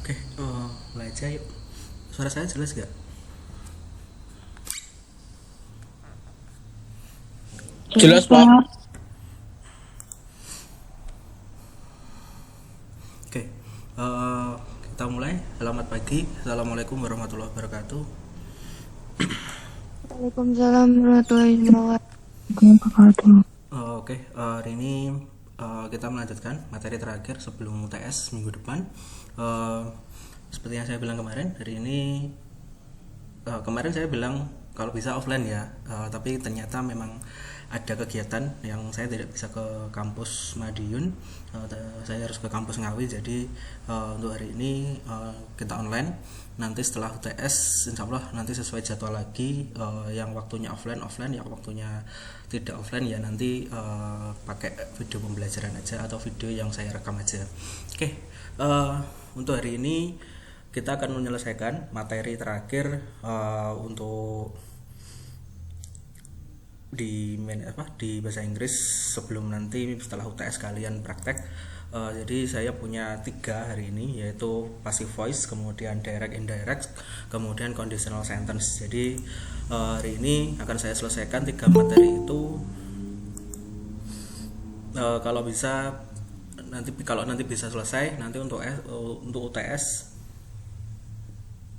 Oke, mulai aja yuk. Suara saya jelas gak? Jelas, Jelas, Pak. Pak. Oke, eh, kita mulai. Selamat pagi. Assalamualaikum warahmatullahi wabarakatuh. Waalaikumsalam warahmatullahi wabarakatuh. Hari ini kita melanjutkan materi terakhir sebelum UTS minggu depan. Eh, Seperti yang saya bilang kemarin, hari ini kemarin saya bilang kalau bisa offline ya, tapi ternyata memang ada kegiatan yang saya tidak bisa ke kampus Madiun. Saya harus ke kampus Ngawi, jadi untuk hari ini kita online. Nanti setelah UTS insya Allah nanti sesuai jadwal lagi, yang waktunya offline offline, yang waktunya tidak offline ya nanti pakai video pembelajaran aja atau video yang saya rekam aja. Oke, untuk hari ini kita akan menyelesaikan materi terakhir untuk di bahasa Inggris sebelum nanti setelah UTS kalian praktek. Jadi saya punya 3 hari ini, yaitu passive voice, kemudian direct indirect, kemudian conditional sentence. Jadi hari ini akan saya selesaikan 3 materi itu. Kalau bisa nanti bisa selesai nanti untuk UTS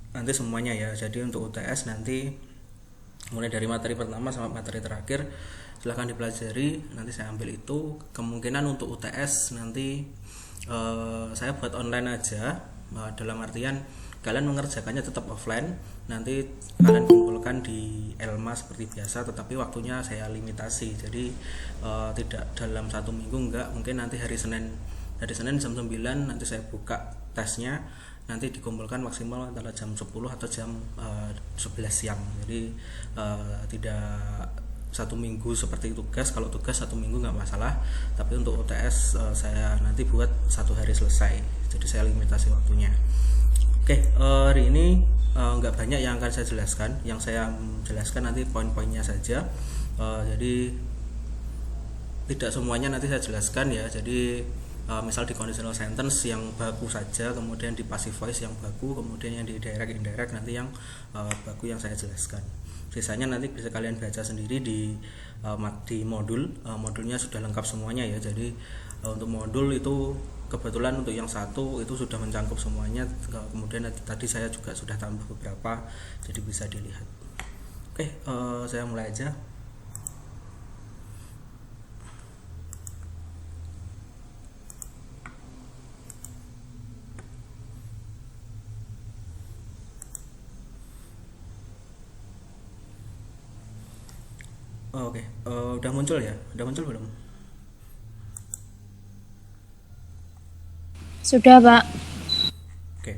nanti semuanya ya. Jadi untuk UTS nanti mulai dari materi pertama sampai materi terakhir silahkan dipelajari, nanti saya ambil itu. Kemungkinan untuk UTS nanti saya buat online aja, dalam artian kalian mengerjakannya tetap offline, nanti kalian kumpulkan di Elma seperti biasa, tetapi waktunya saya limitasi. Jadi tidak dalam 1 minggu, enggak, mungkin nanti hari Senin jam 9 nanti saya buka tesnya, nanti dikumpulkan maksimal antara jam 10 atau jam 11 siang. Jadi tidak 1 minggu seperti tugas. Kalau tugas 1 minggu nggak masalah, tapi untuk UTS saya nanti buat 1 hari selesai, jadi saya limitasi waktunya. Oke, hari ini nggak banyak yang akan saya jelaskan. Yang saya jelaskan nanti poin-poinnya saja. Jadi tidak semuanya nanti saya jelaskan ya. Jadi misal di conditional sentence yang baku saja, kemudian di passive voice yang baku, kemudian yang di direct indirect nanti yang baku yang saya jelaskan. Sisanya nanti bisa kalian baca sendiri di modulnya sudah lengkap semuanya ya. Jadi untuk modul itu kebetulan untuk yang 1 itu sudah mencakup semuanya, kemudian tadi saya juga sudah tambah beberapa, jadi bisa dilihat. Oke, saya mulai aja. Oke, udah muncul ya? Udah muncul belum? Sudah, Pak. Oke.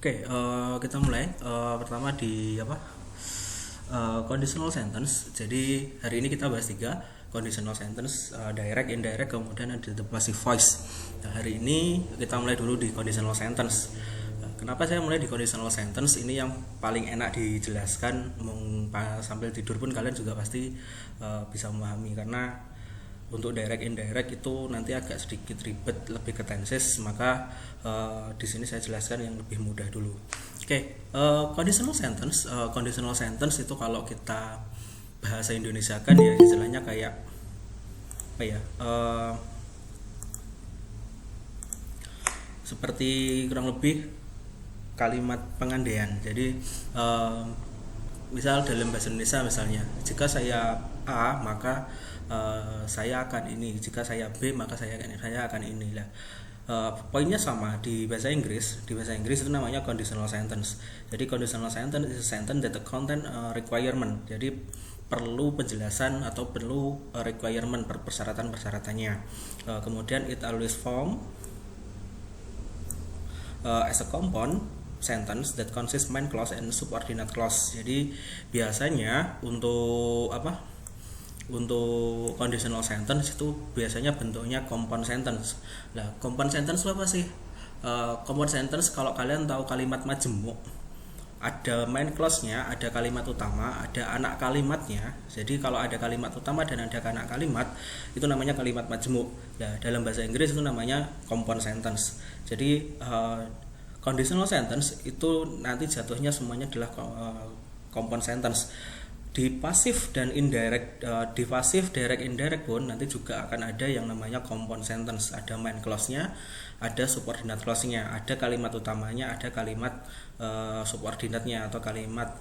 Oke, kita mulai. Pertama di apa? Conditional sentence. Jadi hari ini kita bahas 3 conditional sentence, direct, indirect, kemudian ada the passive voice. Nah, hari ini kita mulai dulu di conditional sentence. Kenapa saya mulai di conditional sentence? Ini yang paling enak dijelaskan, sambil tidur pun kalian juga pasti bisa memahami, karena untuk direct indirect itu nanti agak sedikit ribet, lebih ke tenses, maka di sini saya jelaskan yang lebih mudah dulu. Oke, conditional sentence itu kalau kita bahasa Indonesia kan ya istilahnya kayak apa ya? Seperti kurang lebih kalimat pengandaian. Jadi misal dalam bahasa Indonesia misalnya, jika saya A maka saya akan ini, jika saya B maka saya akan ini lah. Poinnya sama di bahasa Inggris. Di bahasa Inggris itu namanya conditional sentence. Jadi conditional sentence is a sentence that contain requirement. Jadi perlu penjelasan atau perlu requirement, persyaratan-persyaratannya. Kemudian it always form as a compound sentence that consists main clause and subordinate clause. Jadi biasanya untuk untuk conditional sentence itu biasanya bentuknya compound sentence. Nah, compound sentence itu apa sih? Compound sentence kalau kalian tahu kalimat majemuk ada main clause-nya, ada kalimat utama, ada anak kalimatnya. Jadi kalau ada kalimat utama dan ada anak kalimat, itu namanya kalimat majmuk. Nah, dalam bahasa Inggris itu namanya compound sentence. Jadi conditional sentence itu nanti jatuhnya semuanya adalah compound sentence. Di pasif dan indirect, di pasif, direct, indirect pun nanti juga akan ada yang namanya compound sentence. Ada main clause-nya, ada subordinate clause-nya, ada kalimat utamanya, ada kalimat subordinate-nya atau kalimat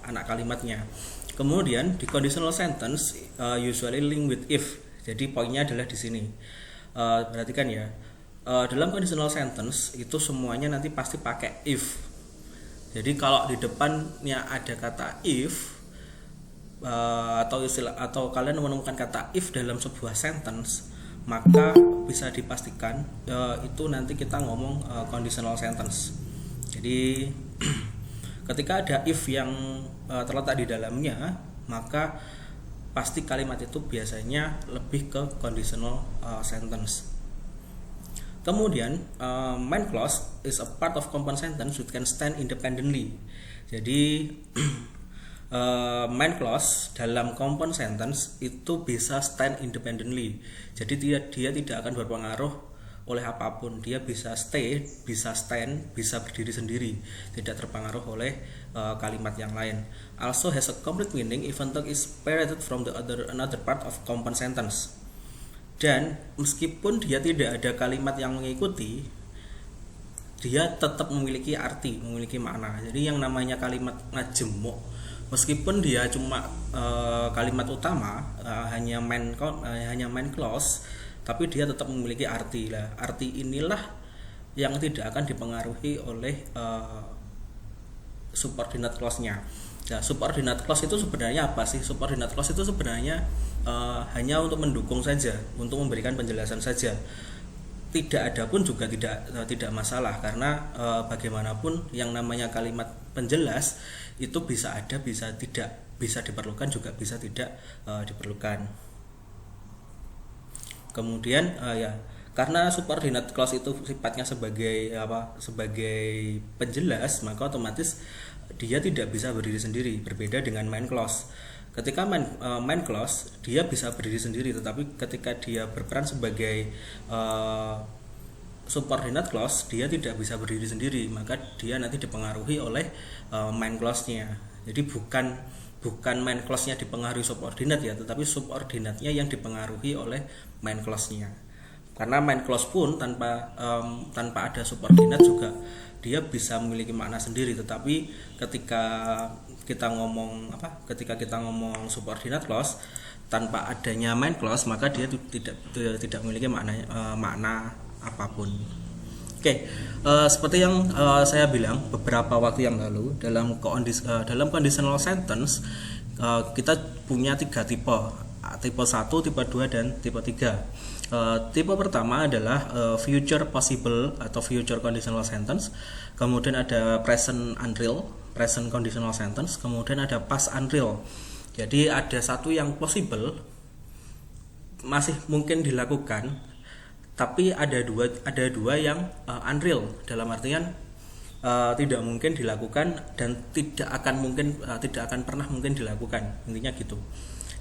anak kalimatnya. Kemudian di conditional sentence usually link with if. Jadi poinnya adalah di sini. Perhatikan ya. Dalam conditional sentence itu semuanya nanti pasti pakai if. Jadi kalau di depannya ada kata if atau kalian menemukan kata if dalam sebuah sentence, maka bisa dipastikan itu nanti kita ngomong conditional sentence. Jadi ketika ada if yang terletak di dalamnya, maka pasti kalimat itu biasanya lebih ke conditional sentence. Kemudian main clause is a part of compound sentence which can stand independently. Jadi main clause dalam compound sentence itu bisa stand independently. Jadi dia tidak akan berpengaruh oleh apapun. Dia bisa stay, bisa stand, bisa berdiri sendiri, tidak terpengaruh oleh kalimat yang lain. Also has a complete meaning even though is separated from the another part of compound sentence. Dan meskipun dia tidak ada kalimat yang mengikuti, dia tetap memiliki arti, memiliki makna. Jadi yang namanya kalimat majemuk, meskipun dia cuma kalimat utama, hanya main clause, tapi dia tetap memiliki arti. Lah, arti inilah yang tidak akan dipengaruhi oleh subordinate clause-nya. Nah, subordinate clause itu sebenarnya apa sih? Subordinate clause itu sebenarnya hanya untuk mendukung saja, untuk memberikan penjelasan saja. Tidak ada pun juga tidak masalah, karena bagaimanapun yang namanya kalimat penjelas itu bisa ada, bisa tidak, bisa diperlukan juga bisa tidak diperlukan. Kemudian karena subordinate clause itu sifatnya sebagai penjelas, maka otomatis dia tidak bisa berdiri sendiri, berbeda dengan main clause. Ketika main clause dia bisa berdiri sendiri, tetapi ketika dia berperan sebagai subordinate clause, dia tidak bisa berdiri sendiri, maka dia nanti dipengaruhi oleh main clause-nya. Jadi bukan main clause-nya dipengaruhi subordinate ya, tetapi subordinate-nya yang dipengaruhi oleh main clause-nya. Karena main clause pun tanpa ada subordinate juga dia bisa memiliki makna sendiri, tetapi ketika kita ngomong subordinate clause tanpa adanya main clause, maka dia tidak memiliki makna apapun. Oke, seperti yang saya bilang beberapa waktu yang lalu, dalam conditional sentence kita punya 3 tipe 1, tipe 2, dan tipe 3. Tipe pertama adalah future possible atau future conditional sentence. Kemudian ada present unreal, present conditional sentence. Kemudian ada past unreal. Jadi ada satu yang possible, masih mungkin dilakukan, tapi ada dua yang unreal, dalam artian tidak mungkin dilakukan dan tidak akan pernah mungkin dilakukan, intinya gitu.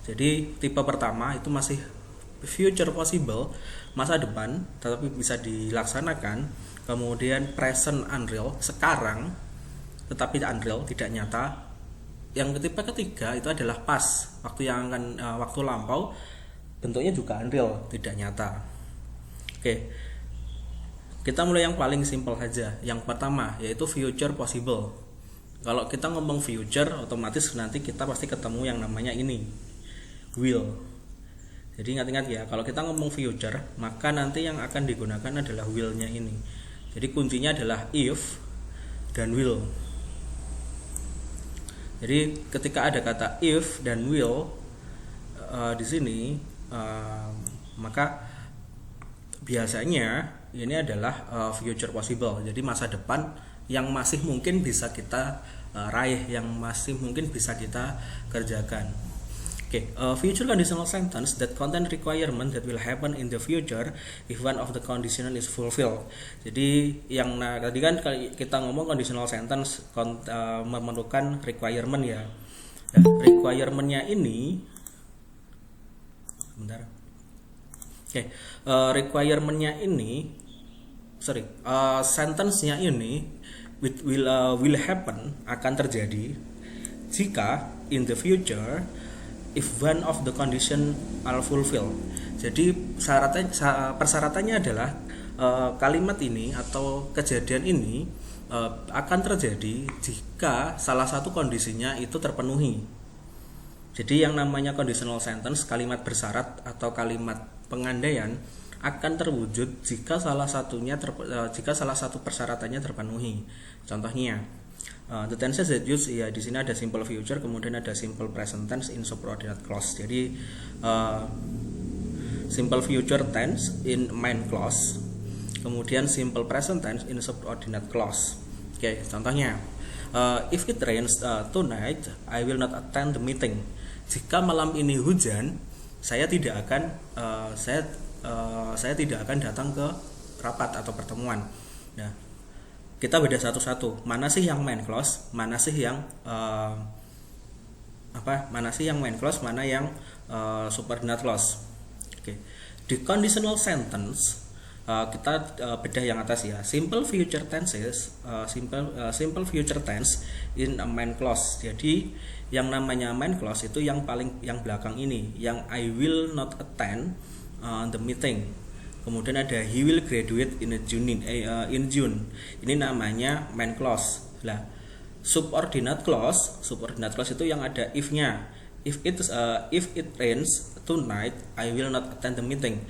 Jadi tipe pertama itu masih future possible, masa depan tetapi bisa dilaksanakan. Kemudian present unreal, sekarang tetapi unreal, tidak nyata. Yang tipe ketiga itu adalah past, waktu lampau, bentuknya juga unreal, tidak nyata. Oke, kita mulai yang paling simpel saja. Yang pertama yaitu future possible. Kalau kita ngomong future, otomatis nanti kita pasti ketemu yang namanya ini, will. Jadi ingat-ingat ya, kalau kita ngomong future, maka nanti yang akan digunakan adalah will-nya ini. Jadi kuncinya adalah if dan will. Jadi ketika ada kata if dan will di sini, maka biasanya ini adalah future possible. Jadi masa depan yang masih mungkin bisa kita raih, yang masih mungkin bisa kita kerjakan. Future conditional sentence that contain requirement that will happen in the future if one of the condition is fulfilled. Jadi yang tadi kan kita ngomong conditional sentence memerlukan requirement ya. Requirementnya ini, bentar. Requirementnya ini, sentence-nya ini will happen, akan terjadi jika in the future if one of the condition are fulfilled. Jadi persyaratannya adalah kalimat ini atau kejadian ini akan terjadi jika salah satu kondisinya itu terpenuhi. Jadi yang namanya conditional sentence, kalimat bersyarat atau kalimat pengandaian, akan terwujud jika salah satu persyaratannya terpenuhi. Contohnya, the tenses that use, ya di sini ada simple future, kemudian ada simple present tense in subordinate clause. Jadi simple future tense in main clause, kemudian simple present tense in subordinate clause. Contohnya, if it rains tonight, I will not attend the meeting. Jika malam ini hujan, saya tidak akan datang ke rapat atau pertemuan. Nah, kita beda satu-satu. Mana sih yang main clause, mana sih yang main clause, mana yang subordinate clause. Di conditional sentence kita bedah yang atas ya. Simple future tenses, simple future tense in a main clause. Jadi yang namanya main clause itu yang belakang ini, yang I will not attend the meeting. Kemudian ada he will graduate in June. Ini namanya main clause. Lah, subordinate clause itu yang ada if-nya. If it rains tonight, I will not attend the meeting.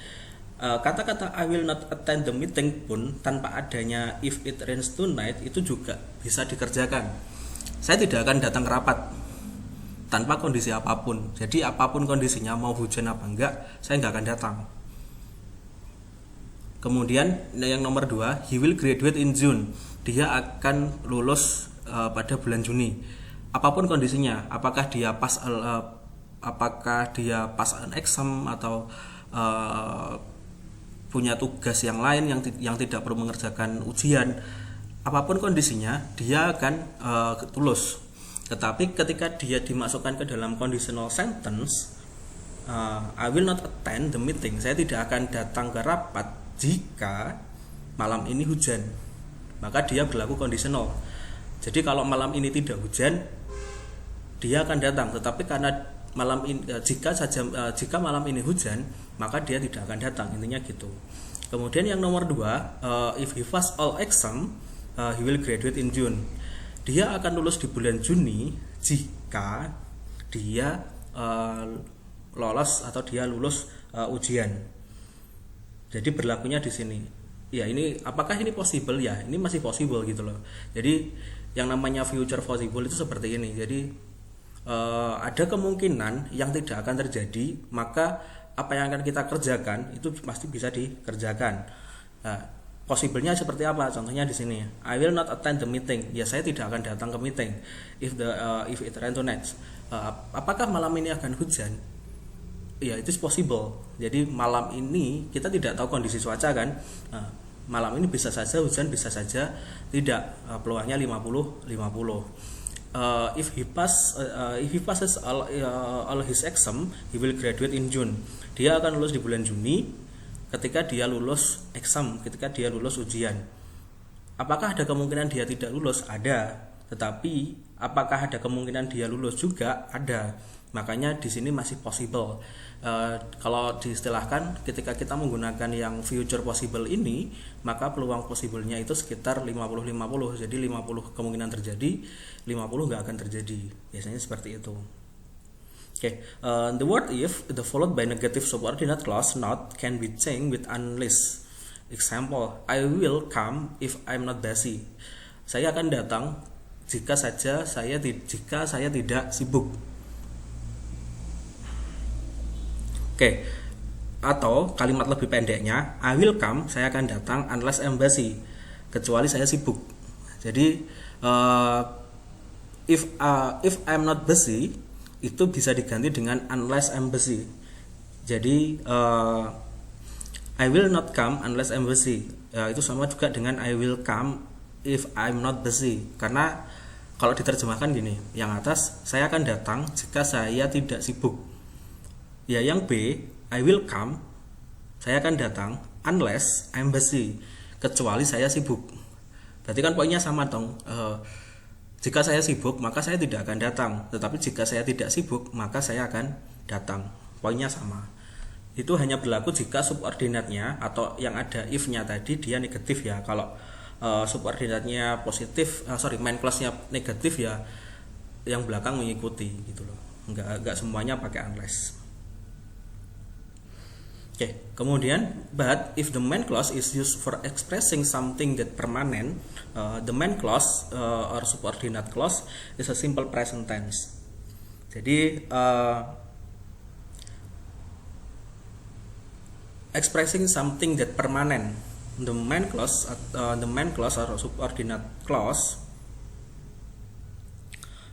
Kata-kata I will not attend the meeting pun tanpa adanya if it rains tonight itu juga bisa dikerjakan. Saya tidak akan datang ke rapat tanpa kondisi apapun. Jadi apapun kondisinya, mau hujan apa enggak, saya enggak akan datang. Kemudian yang nomor 2, he will graduate in June. Dia akan lulus pada bulan Juni. Apapun kondisinya, apakah dia pas an exam atau punya tugas yang lain yang tidak perlu mengerjakan ujian, apapun kondisinya, dia akan lulus. Tetapi ketika dia dimasukkan ke dalam conditional sentence, I will not attend the meeting, saya tidak akan datang ke rapat jika malam ini hujan, maka dia berlaku conditional. Jadi kalau malam ini tidak hujan, dia akan datang. Tetapi karena jika malam ini hujan, maka dia tidak akan datang. Intinya gitu. Kemudian yang nomor 2, if he pass all exam, he will graduate in June. Dia akan lulus di bulan Juni jika dia lolos atau dia lulus ujian. Jadi berlakunya di sini. Ya, ini apakah ini possible? Ya, ini masih possible gitu loh. Jadi yang namanya future possible itu seperti ini. Jadi ada kemungkinan yang tidak akan terjadi, maka apa yang akan kita kerjakan itu pasti bisa dikerjakan. Possible-nya seperti apa? Contohnya di sini, I will not attend the meeting. Ya, saya tidak akan datang ke meeting. If it rains tonight, apakah malam ini akan hujan? Ya, itu possible. Jadi malam ini kita tidak tahu kondisi cuaca kan. Malam ini bisa saja hujan, bisa saja tidak. Peluangnya 50-50. If he passes all his exam, he will graduate in June. Dia akan lulus di bulan Juni ketika dia lulus exam, ketika dia lulus ujian. Apakah ada kemungkinan dia tidak lulus? Ada. Tetapi apakah ada kemungkinan dia lulus juga? Ada. Makanya di sini masih possible. Kalau diistilahkan, ketika kita menggunakan yang future possible ini, maka peluang possible-nya itu sekitar 50-50. Jadi 50 kemungkinan terjadi, 50 nggak akan terjadi. Biasanya seperti itu. The word if, the followed by negative subordinate clause not can be changed with unless. Example, I will come if I'm not busy. Saya akan datang jika saya tidak sibuk. Atau kalimat lebih pendeknya, I will come, saya akan datang unless I'm busy, kecuali saya sibuk. Jadi if I'm not busy, itu bisa diganti dengan unless embassy. Jadi I will not come unless I'm busy. Itu sama juga dengan I will come if I'm not busy. Karena kalau diterjemahkan gini, yang atas saya akan datang jika saya tidak sibuk. Ya, yang B, I will come, saya akan datang unless I'm busy, kecuali saya sibuk. Berarti kan poinnya sama dong. Jika saya sibuk maka saya tidak akan datang, tetapi jika saya tidak sibuk maka saya akan datang. Poinnya sama. Itu hanya berlaku jika subordinatnya atau yang ada if-nya tadi dia negatif ya. Kalau subordinatnya positif, main clause-nya negatif ya, yang belakang mengikuti gitu loh. Enggak semuanya pakai unless. Oke, kemudian but if the main clause is used for expressing something that permanent, the main clause or subordinate clause is a simple present tense. Jadi expressing something that permanent, the main clause or subordinate clause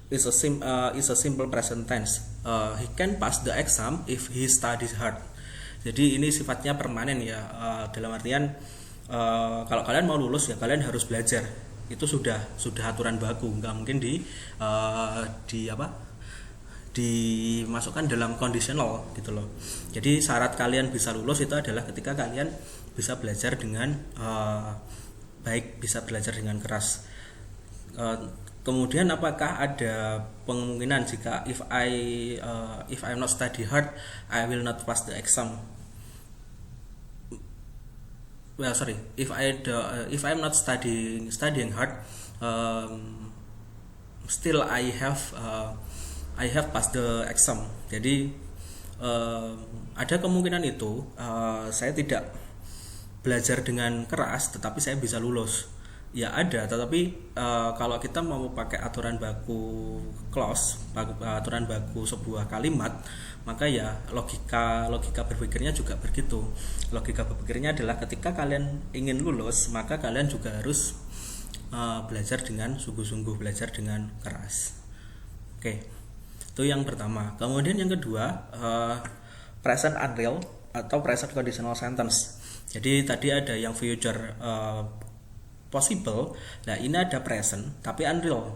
is a simple present tense. He can pass the exam if he studies hard. Jadi ini sifatnya permanen ya, dalam artian kalau kalian mau lulus ya kalian harus belajar. Itu sudah aturan baku, nggak mungkin dimasukkan dalam conditional gitu loh. Jadi syarat kalian bisa lulus itu adalah ketika kalian bisa belajar dengan baik, bisa belajar dengan keras. Kemudian apakah ada kemungkinan jika if I'm not study hard, I will not pass the exam? Well, sorry, if I'm not studying hard, still I have passed the exam. Jadi ada kemungkinan itu saya tidak belajar dengan keras tetapi saya bisa lulus. Ya ada, tetapi kalau kita mau pakai aturan baku clause, aturan baku sebuah kalimat, maka ya logika berpikirnya juga begitu. Logika berpikirnya adalah ketika kalian ingin lulus, maka kalian juga harus belajar dengan sungguh-sungguh, belajar dengan keras. Oke, itu yang pertama. Kemudian yang kedua, present unreal atau present conditional sentence. Jadi tadi ada yang future possible, nah ini ada present tapi unreal.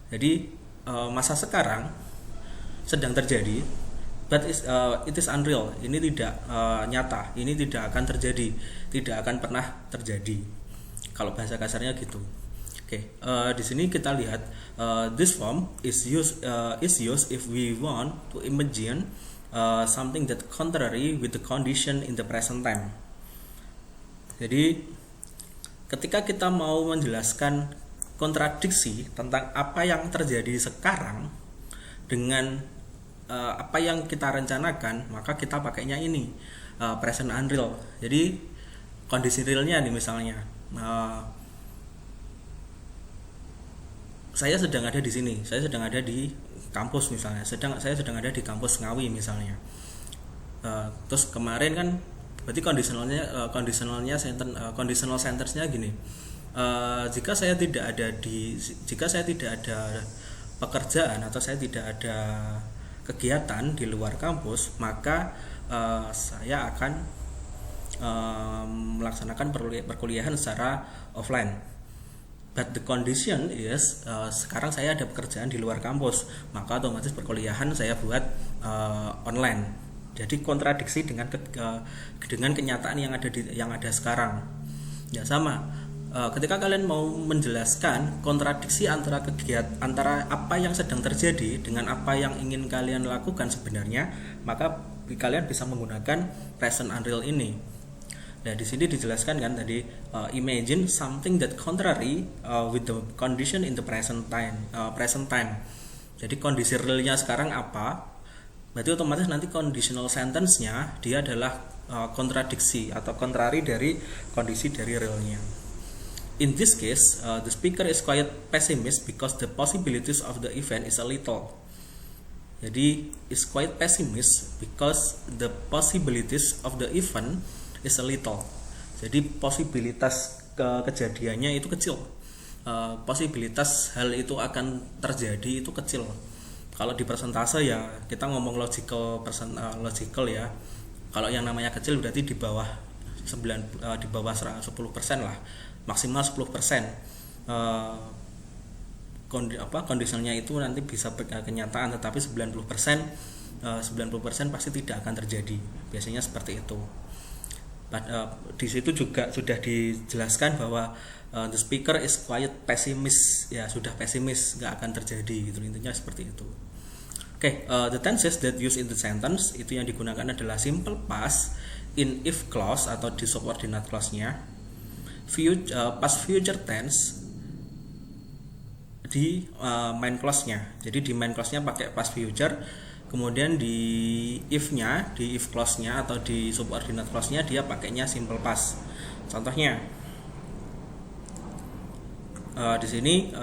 Jadi masa sekarang sedang terjadi, but it is unreal. Ini tidak nyata, ini tidak akan terjadi, tidak akan pernah terjadi. Kalau bahasa kasarnya gitu. Oke, di sini kita lihat this form is used if we want to imagine something that contrary with the condition in the present time. Jadi ketika kita mau menjelaskan kontradiksi tentang apa yang terjadi sekarang dengan apa yang kita rencanakan, maka kita pakainya ini present unreal. Jadi kondisi realnya nih misalnya, saya sedang ada di sini, saya sedang ada di kampus misalnya, saya sedang ada di kampus Ngawi misalnya. Terus kemarin kan berarti conditional sentence-nya gini. Jika saya tidak ada pekerjaan atau saya tidak ada kegiatan di luar kampus, maka saya akan melaksanakan perkuliahan secara offline. But the condition is sekarang saya ada pekerjaan di luar kampus, maka otomatis perkuliahan saya buat online. Jadi kontradiksi dengan kenyataan yang ada sekarang. Ya sama. Ketika kalian mau menjelaskan kontradiksi antara apa yang sedang terjadi dengan apa yang ingin kalian lakukan sebenarnya, maka kalian bisa menggunakan present unreal ini. Nah, di sini dijelaskan kan tadi imagine something that contrary with the condition in the present time. Jadi kondisi realnya sekarang apa? Berarti otomatis nanti conditional sentence-nya dia adalah kontradiksi atau contrary dari kondisi dari realnya. In this case, the speaker is quite pessimist because the possibilities of the event is a little. Jadi is quite pessimist because the possibilities of the event is a little. Jadi posibilitas kejadiannya itu kecil. Posibilitas hal itu akan terjadi itu kecil. Kalau di persentase ya kita ngomong logical ya. Kalau yang namanya kecil berarti di bawah 10% lah, maksimal 10%. Kondisionalnya itu nanti bisa kenyataan, tetapi 90% pasti tidak akan terjadi. Biasanya seperti itu. Di situ juga sudah dijelaskan bahwa the speaker is quite pessimist, ya sudah pesimis, nggak akan terjadi gitu, intinya seperti itu. The tenses that used in the sentence itu yang digunakan adalah simple past in if clause atau di subordinate clause-nya, past future tense di main clause-nya. Jadi di main clause-nya pakai past future, kemudian di if-nya, di if clause-nya atau di subordinate clause-nya dia pakainya simple past. Contohnya di sini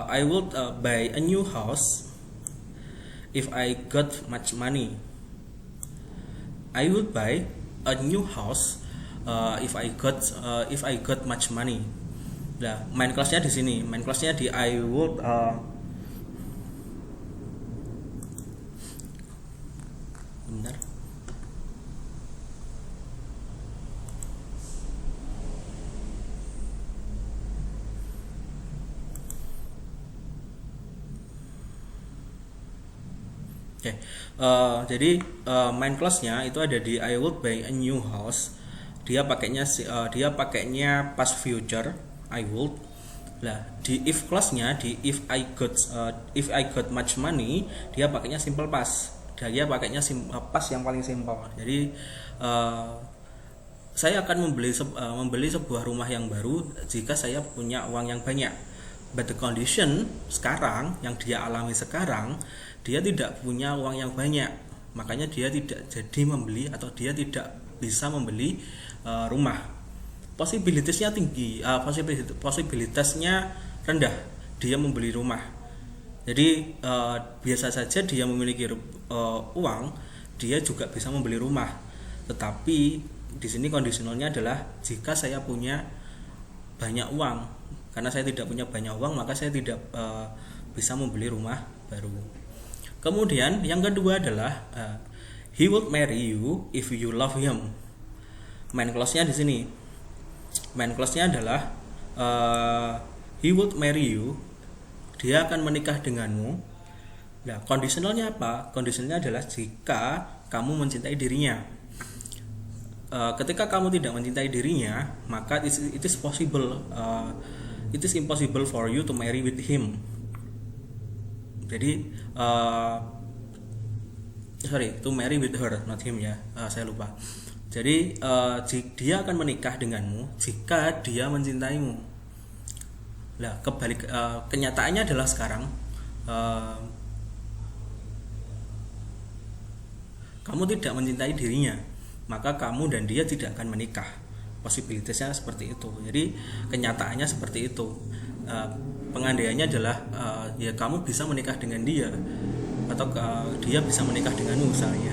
I would buy a new house if I got much money. I would buy a new house if I got much money. Nah, main clause-nya di sini. Main clause-nya di I would bentar. Jadi main clause-nya itu ada di I would buy a new house. Dia pakainya past future I would. Lah, di if clause-nya di if I got much money, dia pakainya simple past. Dia pakainya past yang paling simple. Jadi saya akan membeli sebuah rumah yang baru jika saya punya uang yang banyak. But the condition sekarang yang dia alami sekarang, dia tidak punya uang yang banyak, makanya dia tidak jadi membeli atau dia tidak bisa membeli rumah. Possibilitasnya tinggi, possibilitasnya rendah dia membeli rumah. Jadi biasa saja dia memiliki uang, dia juga bisa membeli rumah. Tetapi di sini kondisionalnya adalah jika saya punya banyak uang. Karena saya tidak punya banyak uang, maka saya tidak bisa membeli rumah baru. Kemudian yang kedua adalah he would marry you if you love him. Main clause-nya di sini. Main clause-nya adalah he would marry you. Dia akan menikah denganmu. Nah, kondisionalnya apa? Kondisionalnya adalah jika kamu mencintai dirinya. Ketika kamu tidak mencintai dirinya, maka it is possible. It is impossible for you to marry with him. Jadi to marry with her, not him ya. Saya lupa. Jadi dia akan menikah denganmu jika dia mencintaimu. Nah, kenyataannya adalah sekarang kamu tidak mencintai dirinya, maka kamu dan dia tidak akan menikah. Posibilitasnya seperti itu. Jadi kenyataannya seperti itu. Pengandaiannya adalah ya kamu bisa menikah dengan dia atau dia bisa menikah denganmu misalnya.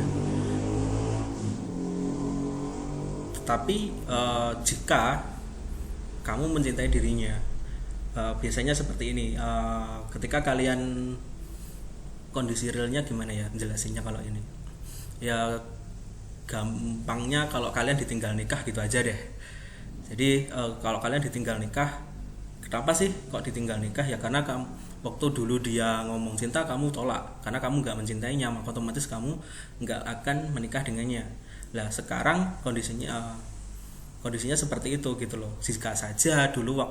Tetapi jika kamu mencintai dirinya, biasanya seperti ini. Ketika kalian kondisi realnya gimana ya jelasinnya kalau ini? Ya gampangnya kalau kalian ditinggal nikah gitu aja deh. Jadi kalau kalian ditinggal nikah, kenapa sih kok ditinggal nikah? Ya karena waktu dulu dia ngomong cinta kamu tolak, karena kamu nggak mencintainya, maka otomatis kamu nggak akan menikah dengannya. Lah sekarang kondisinya seperti itu gitu loh. Jika saja dulu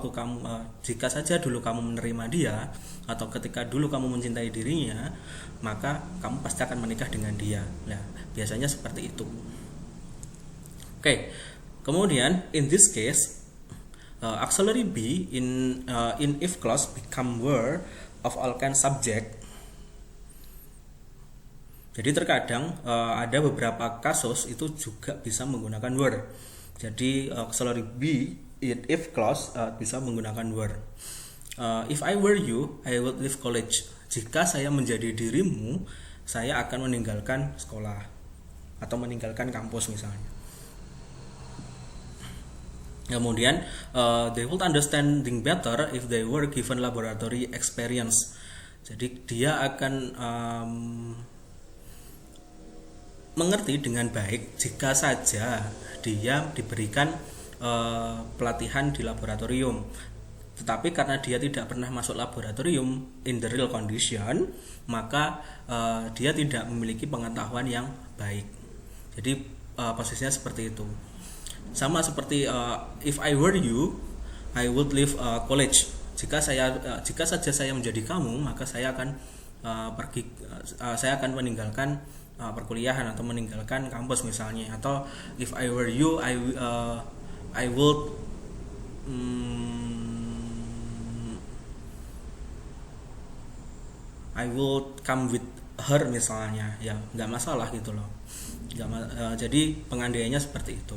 kamu menerima dia, atau ketika dulu kamu mencintai dirinya, maka kamu pasti akan menikah dengan dia. Nah biasanya seperti itu. Kemudian in this case auxiliary be in if clause become were of all kind subject. Jadi terkadang ada beberapa kasus itu juga bisa menggunakan were. Jadi auxiliary be in if clause bisa menggunakan were. If I were you, I would leave college. Jika saya menjadi dirimu, saya akan meninggalkan sekolah atau meninggalkan kampus misalnya. Kemudian they would understanding better if they were given laboratory experience. Jadi dia akan mengerti dengan baik jika saja dia diberikan pelatihan di laboratorium. Tetapi karena dia tidak pernah masuk laboratorium in the real condition, maka dia tidak memiliki pengetahuan yang baik. Jadi posisinya seperti itu. Sama seperti if I were you, I would leave college. Jika saja saya menjadi kamu, maka saya akan saya akan meninggalkan perkuliahan atau meninggalkan kampus misalnya. Atau if I were you, I would I would come with her misalnya, ya nggak masalah gitu loh. Jadi pengandaiannya seperti itu.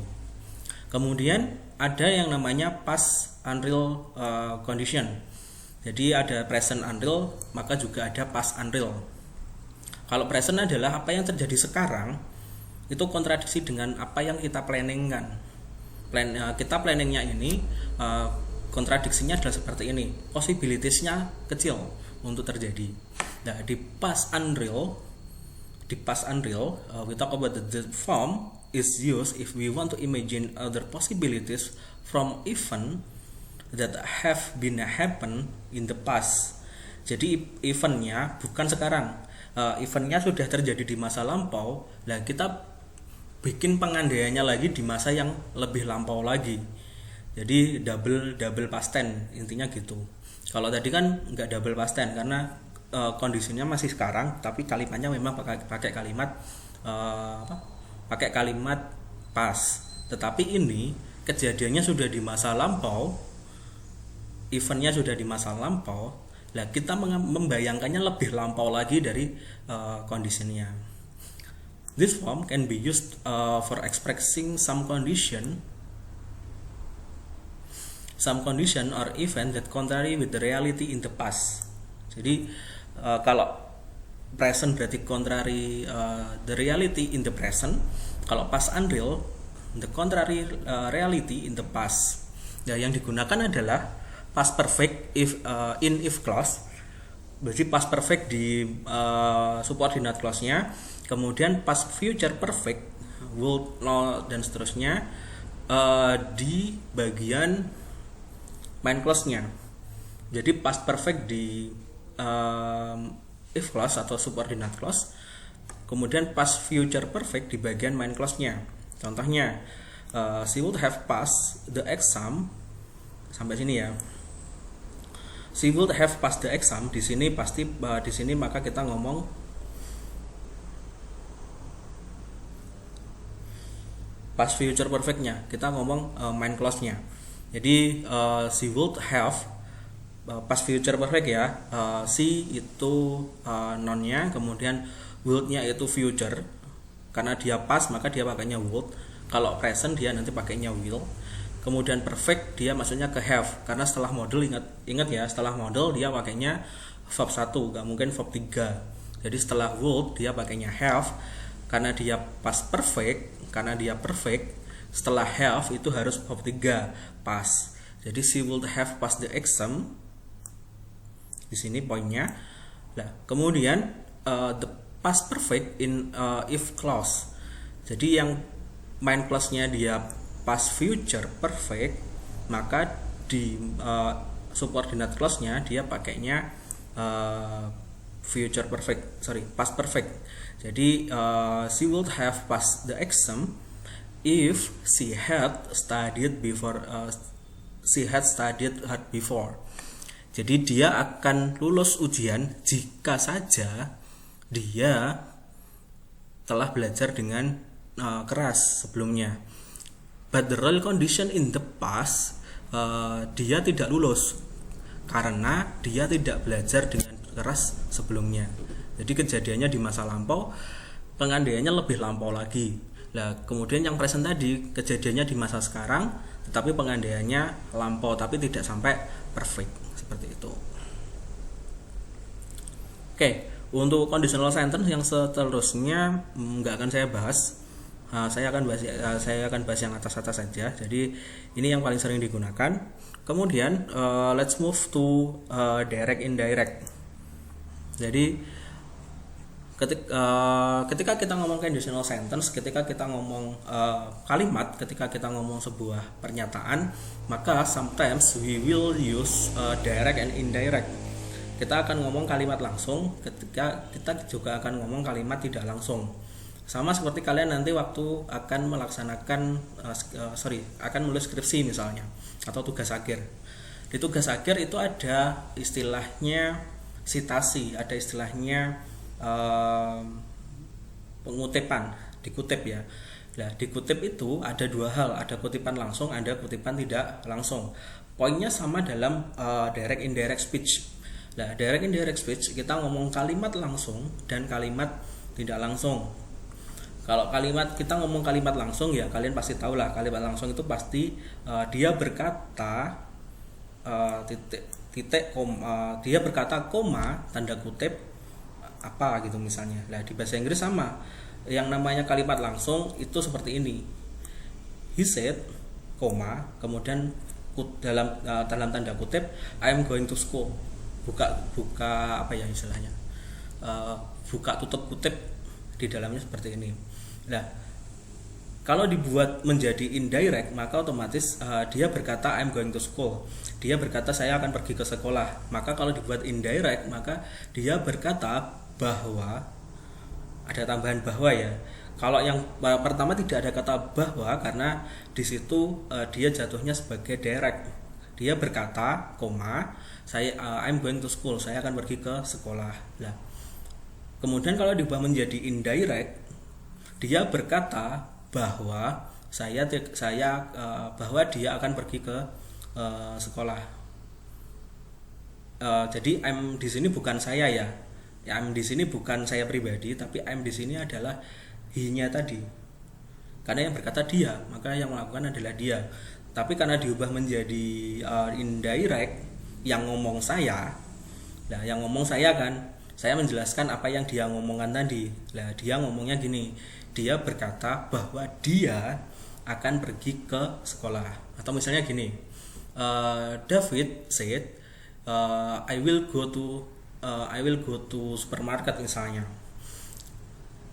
Kemudian ada yang namanya past unreal condition. Jadi ada present unreal, maka juga ada past unreal. Kalau present adalah apa yang terjadi sekarang, itu kontradiksi dengan apa yang kita planningkan. Kita planningnya ini kontradiksinya adalah seperti ini. Possibilitiesnya kecil untuk terjadi. Nah, di past unreal, we talk about the form is used if we want to imagine other possibilities from event that have been happen in the past. Jadi eventnya bukan sekarang, eventnya sudah terjadi di masa lampau. Nah, kita bikin pengandaiannya lagi di masa yang lebih lampau lagi. Jadi double past tense intinya gitu. Kalau tadi kan nggak double past tense karena kondisinya masih sekarang, tapi kalimatnya memang pakai kalimat pakai kalimat past. Tetapi ini kejadiannya sudah di masa lampau, eventnya sudah di masa lampau. Nah, kita membayangkannya lebih lampau lagi dari kondisinya. This form can be used for expressing some condition or event that contrary with the reality in the past. Jadi kalau present berarti contrary the reality in the present. Kalau past unreal, the contrary reality in the past. Nah, yang digunakan adalah past perfect if clause. Berarti past perfect di subordinate clause-nya, kemudian past future perfect, would, now, dan seterusnya di bagian main clause-nya. Jadi past perfect di if clause atau subordinate clause, kemudian past future perfect di bagian main clause-nya. Contohnya, she would have passed the exam. Sampai sini ya. She would have passed the exam. Di sini pasti di sini maka kita ngomong past future perfect-nya. Kita ngomong main clause-nya. Jadi she would have past future perfect ya. She itu noun-nya, kemudian would-nya itu future. Karena dia past maka dia pakainya would. Kalau present dia nanti pakainya will. Kemudian perfect dia maksudnya ke have, karena setelah model ingat ya, setelah model dia pakainya verb 1, gak mungkin verb 3. Jadi setelah would dia pakainya have karena dia past perfect, karena dia perfect. Setelah have itu harus verb 3 past. Jadi she would have passed the exam. Di sini poinnya. Nah, kemudian the past perfect in if clause. Jadi yang main clause-nya dia past future perfect, maka di subordinate clause-nya dia pakainya future perfect, past perfect. Jadi she would have passed the exam if she had studied hard before. Jadi dia akan lulus ujian jika saja dia telah belajar dengan keras sebelumnya. But the real condition in the past, dia tidak lulus karena dia tidak belajar dengan keras sebelumnya. Jadi kejadiannya di masa lampau, pengandaiannya lebih lampau lagi. Nah, kemudian yang present tadi kejadiannya di masa sekarang, tetapi pengandaiannya lampau tapi tidak sampai perfect seperti itu. Oke, untuk conditional sentence yang seterusnya nggak akan saya bahas. Saya akan bahas yang atas-atas saja. Jadi ini yang paling sering digunakan. Kemudian let's move to direct indirect. Jadi ketika kita ngomong conditional sentence, ketika kita ngomong kalimat, ketika kita ngomong sebuah pernyataan, maka sometimes we will use direct and indirect. Kita akan ngomong kalimat langsung, ketika kita juga akan ngomong kalimat tidak langsung. Sama seperti kalian nanti waktu akan melaksanakan akan menulis skripsi misalnya, atau tugas akhir. Di tugas akhir itu ada istilahnya sitasi, ada istilahnya pengutipan, dikutip ya. Nah, dikutip itu ada dua hal, ada kutipan langsung, ada kutipan tidak langsung. Poinnya sama dalam direct indirect speech. Nah, direct indirect speech kita ngomong kalimat langsung dan kalimat tidak langsung. Kalau kita ngomong kalimat langsung ya kalian pasti tahu lah, kalimat langsung itu pasti dia berkata dia berkata koma tanda kutip apa gitu misalnya. Nah, di bahasa Inggris sama, yang namanya kalimat langsung itu seperti ini, he said, koma, kemudian dalam tanda kutip I am going to school, buka apa ya istilahnya, buka tutup kutip di dalamnya seperti ini. Nah, kalau dibuat menjadi indirect maka otomatis dia berkata I am going to school, dia berkata saya akan pergi ke sekolah. Maka kalau dibuat indirect maka dia berkata bahwa, ada tambahan bahwa ya. Kalau yang pertama tidak ada kata bahwa karena di situ dia jatuhnya sebagai direct. Dia berkata, koma, I'm going to school, saya akan pergi ke sekolah. Nah, kemudian kalau diubah menjadi indirect, dia berkata bahwa bahwa dia akan pergi ke sekolah. Jadi I'm di sini bukan saya ya. I'm di sini bukan saya pribadi, tapi I'm di sini adalah he-nya tadi. Karena yang berkata dia, maka yang melakukan adalah dia. Tapi karena diubah menjadi indirect, yang ngomong saya. Nah, yang ngomong saya kan, saya menjelaskan apa yang dia ngomongkan tadi. Nah, dia ngomongnya gini, dia berkata bahwa dia akan pergi ke sekolah. Atau misalnya gini, David said, I will go to supermarket misalnya.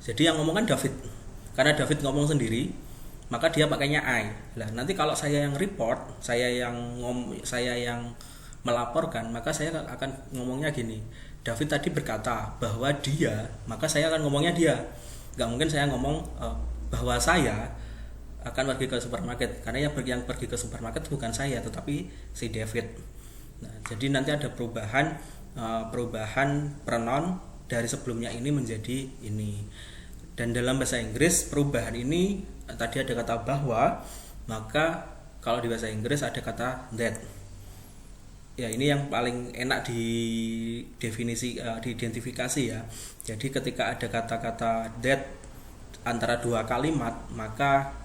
Jadi yang ngomong kan David. Karena David ngomong sendiri, maka dia pakainya I. Nah, nanti kalau saya yang report, saya yang melaporkan, maka saya akan ngomongnya gini. David tadi berkata bahwa dia, maka saya akan ngomongnya dia. Gak mungkin saya ngomong bahwa saya akan pergi ke supermarket, karena yang pergi ke supermarket bukan saya, tetapi si David. Nah, jadi nanti ada perubahan pronoun dari sebelumnya ini menjadi ini. Dan dalam bahasa Inggris perubahan ini tadi ada kata bahwa, maka kalau di bahasa Inggris ada kata that. Ya, ini yang paling enak diidentifikasi ya. Jadi ketika ada kata-kata that antara dua kalimat, maka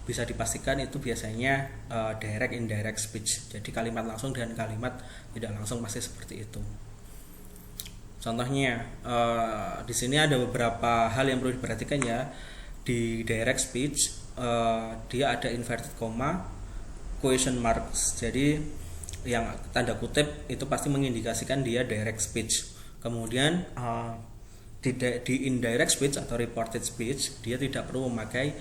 bisa dipastikan itu biasanya direct indirect speech. Jadi kalimat langsung dan kalimat tidak langsung pasti seperti itu. Contohnya di sini ada beberapa hal yang perlu diperhatikan ya. Di direct speech dia ada inverted comma, question marks. Jadi yang tanda kutip itu pasti mengindikasikan dia direct speech. Kemudian di indirect speech atau reported speech dia tidak perlu memakai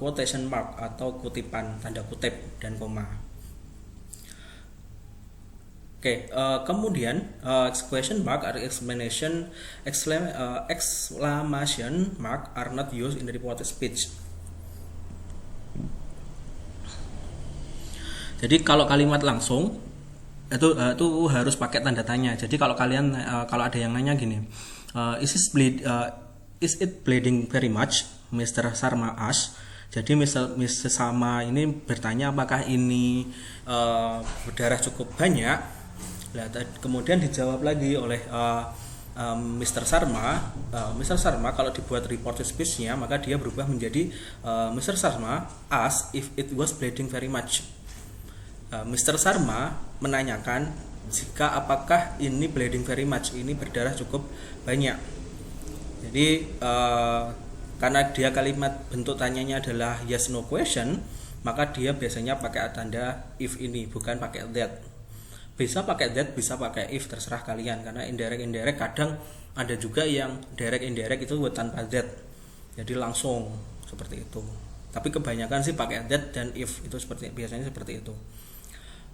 quotation mark atau kutipan tanda kutip dan koma. Oke, kemudian question mark atau exclamation mark are not used in the reported speech. Jadi kalau kalimat langsung itu harus pakai tanda tanya. Jadi kalau kalian kalau ada yang nanya gini, is it bleeding very much, Mr. Sharma asked. Jadi Mr. Sharma ini bertanya apakah ini berdarah cukup banyak. Nah, kemudian dijawab lagi oleh Mr. Sharma. Mr. Sharma kalau dibuat reported speech-nya maka dia berubah menjadi Mr. Sharma asked if it was bleeding very much. Mr. Sharma menanyakan jika apakah ini bleeding very much, ini berdarah cukup banyak. Jadi karena dia kalimat bentuk tanyanya adalah yes no question, maka dia biasanya pakai tanda if ini, bukan pakai that. Bisa pakai that, bisa pakai if, terserah kalian. Karena indirect kadang ada juga yang direct indirect itu tanpa that, jadi langsung seperti itu. Tapi kebanyakan sih pakai that dan if, itu biasanya seperti itu.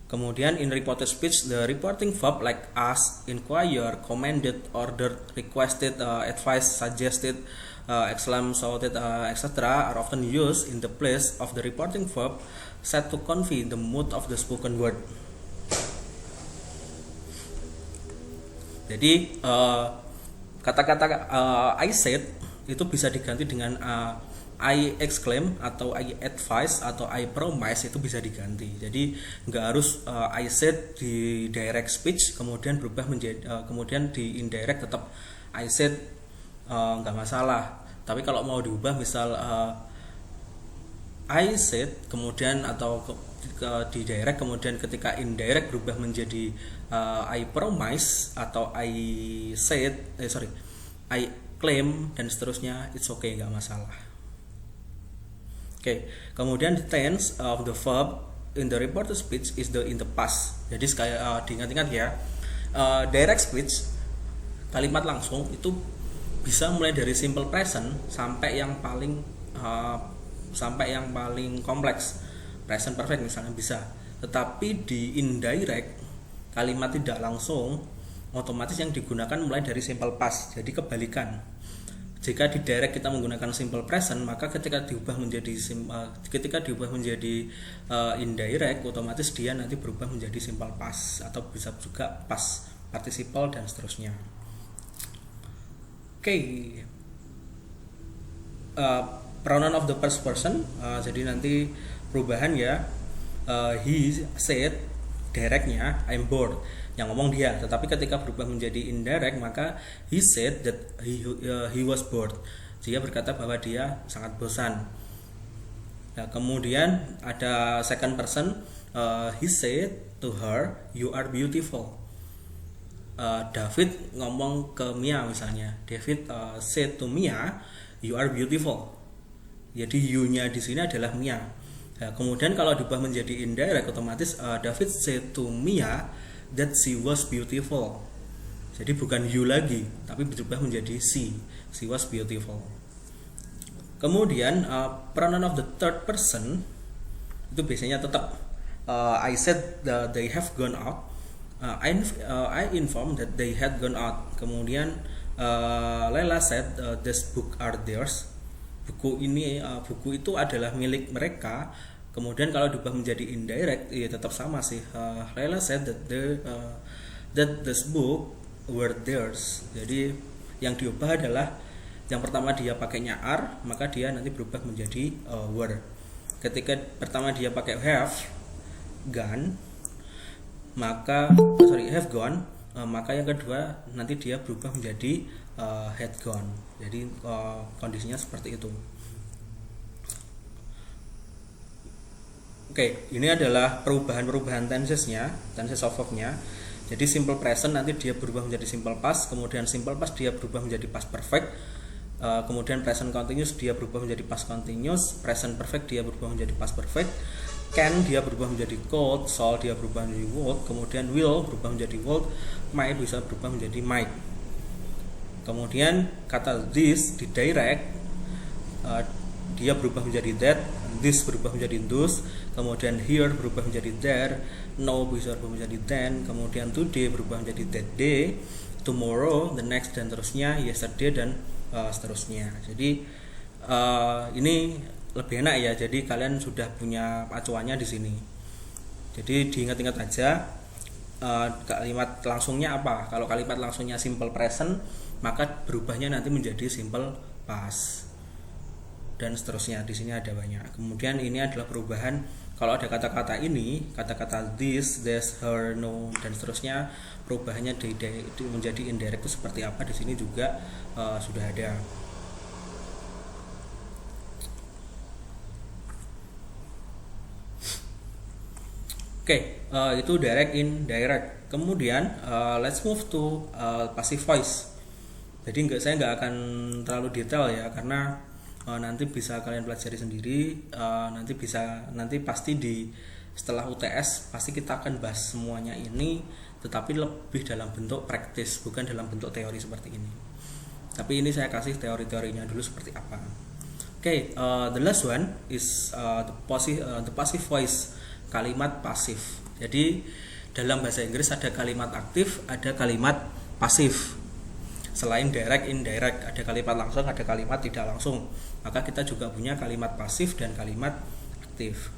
Kemudian in reported speech, the reporting verb like ask, inquire, commanded, ordered, requested, advised, suggested, exclaimed, shouted, etc. are often used in the place of the reporting verb said to convey the mood of the spoken word. Jadi kata-kata I said itu bisa diganti dengan I exclaim atau I advise atau I promise, itu bisa diganti. Jadi nggak harus I said di direct speech kemudian berubah menjadi kemudian di indirect tetap I said, nggak masalah. Tapi kalau mau diubah misal I said kemudian atau di direct kemudian ketika indirect berubah menjadi I promise atau I said I claim dan seterusnya, it's okay, nggak masalah. Kemudian the tense of the verb in the reported speech is in the past. Jadi sekali diingat-ingat ya, direct speech kalimat langsung itu bisa mulai dari simple present sampai yang paling kompleks, present perfect misalnya bisa. Tetapi di indirect kalimat tidak langsung otomatis yang digunakan mulai dari simple past. Jadi kebalikan. Jika di direct kita menggunakan simple present, maka ketika diubah menjadi indirect, otomatis dia nanti berubah menjadi simple past atau bisa juga past participle dan seterusnya. Pronoun of the first person, jadi nanti perubahan ya, he said directnya I'm bored, yang ngomong dia. Tetapi ketika berubah menjadi indirect maka he said that he was bored, dia berkata bahwa dia sangat bosan. Nah, kemudian ada second person, he said to her you are beautiful. David ngomong ke Mia misalnya, David said to Mia you are beautiful. Jadi you-nya di sini adalah Mia. Nah, kemudian kalau diubah menjadi indirect otomatis David said to Mia that she was beautiful. Jadi bukan you lagi, tapi berubah menjadi she was beautiful. Kemudian pronoun of the third person itu biasanya tetap I said they have gone out. I informed that they had gone out. Kemudian Layla said this book are theirs. Buku itu adalah milik mereka. Kemudian kalau diubah menjadi indirect ya tetap sama sih. Layla said that this book were theirs. Jadi yang diubah adalah yang pertama dia pakainya are, maka dia nanti berubah menjadi were. Ketika pertama dia pakai have gone, maka maka yang kedua nanti dia berubah menjadi had gone. Jadi kondisinya seperti itu. Ini adalah perubahan tensesnya, tenses of verb-nya. Jadi simple present nanti dia berubah menjadi simple past, kemudian simple past dia berubah menjadi past perfect, kemudian present continuous dia berubah menjadi past continuous, present perfect dia berubah menjadi past perfect, can dia berubah menjadi could, shall dia berubah menjadi would, kemudian will berubah menjadi would, might bisa berubah menjadi might. Kemudian kata this di direct dia berubah menjadi that, this berubah menjadi those, kemudian here berubah menjadi there, no bisa berubah menjadi then, kemudian today berubah menjadi that day, tomorrow, the next dan terusnya, yesterday dan seterusnya. Jadi ini lebih enak ya. Jadi kalian sudah punya acuannya di sini. Jadi diingat-ingat aja kalimat langsungnya apa. Kalau kalimat langsungnya simple present, maka berubahnya nanti menjadi simple past dan seterusnya. Di sini ada banyak. Kemudian ini adalah perubahan kalau ada kata-kata ini, kata-kata this, this, her, no dan seterusnya, perubahannya menjadi indirect itu seperti apa di sini juga sudah ada. Itu direct, indirect. Kemudian let's move to passive voice. Jadi saya nggak akan terlalu detail ya, karena nanti bisa kalian pelajari sendiri. Nanti pasti di setelah UTS pasti kita akan bahas semuanya ini, tetapi lebih dalam bentuk praktis, bukan dalam bentuk teori seperti ini. Tapi ini saya kasih teori-teorinya dulu seperti apa. Oke, the last one is the passive voice, kalimat pasif. Jadi dalam bahasa Inggris ada kalimat aktif, ada kalimat pasif. Selain direct, indirect, ada kalimat langsung, ada kalimat tidak langsung. Maka kita juga punya kalimat pasif dan kalimat aktif.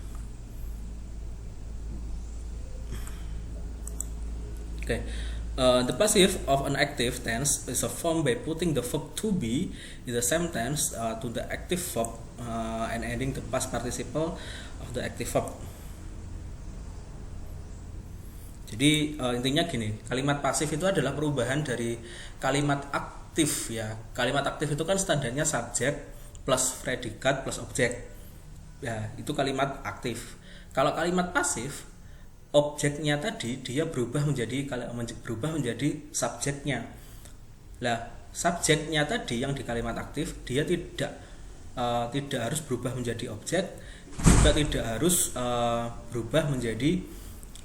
Okay. The passive of an active tense is formed by putting the verb to be in the same tense to the active verb and adding the past participle of the active verb. Jadi intinya gini, kalimat pasif itu adalah perubahan dari kalimat aktif ya. Kalimat aktif itu kan standarnya subjek plus predikat plus objek. Ya, itu kalimat aktif. Kalau kalimat pasif, objeknya tadi dia berubah menjadi subjeknya. Lah, subjeknya tadi yang di kalimat aktif dia tidak harus berubah menjadi objek, juga tidak harus berubah menjadi